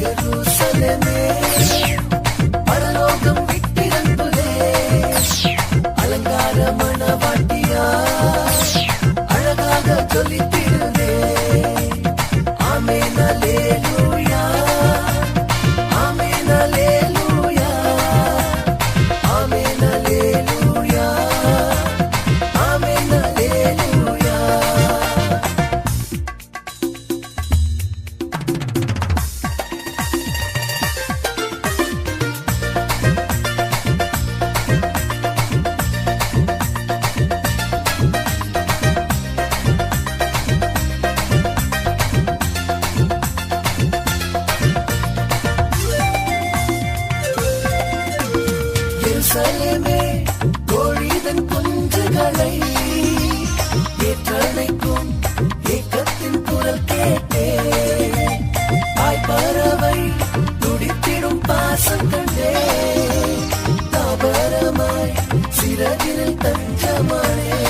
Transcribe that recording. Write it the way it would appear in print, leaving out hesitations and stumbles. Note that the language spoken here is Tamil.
எருசலேமே, பரலோகம் விட்டிருந்துதே, அலங்கார மணவாட்டியா அழகாக ஜொலித்திடுதே. ஆமென் அல்லேலூயா, ஆமென் அல்லேலூயா, ஆமென் அல்லேலூயா, ஆமென் அல்லேலூயா. எருசலேமே, கோழிதன் குஞ்சுகளை ஏற்றணைக்கும் ஏக்கத்தின் குரல் கேட்டே. தாய்ப்பறவை துடித்திடும் பாசம் கண்டே. தாபரமாய் சிறகினில் தஞ்சமானே.